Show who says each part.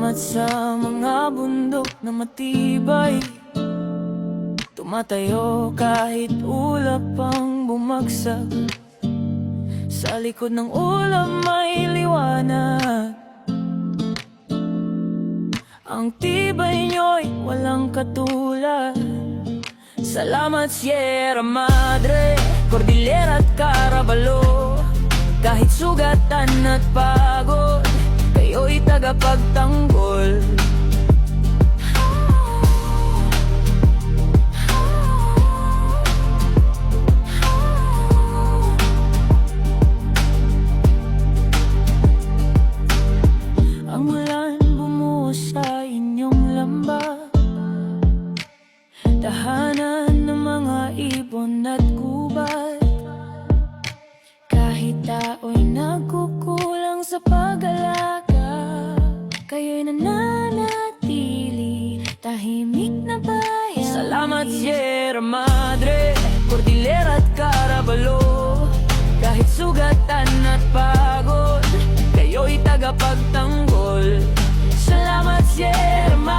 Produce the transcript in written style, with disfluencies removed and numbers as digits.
Speaker 1: Salamat sa mga bundok na matibay, tumatayo kahit ulap ang bumagsak. Sa likod ng ulap may liwanag, ang tibay nyo'y walang katulad. Salamat Sierra Madre, Cordillera at Caraballo. Kahit sugatan at pagod, kayo'y tagapagtanggol. Ang ulan bumuhos sa inyong lambak, tahanan ng mga ibon at gubat. Kahit tao'y nagkukulang sa pag-alaga, kayo'y nananatili, tahimik na bayan. Salamat Sierra Madre, Cordillera at Caraballo. Kahit sugatan at pagod, kayo'y tagapagtanggol. Salamat Sierra Madre.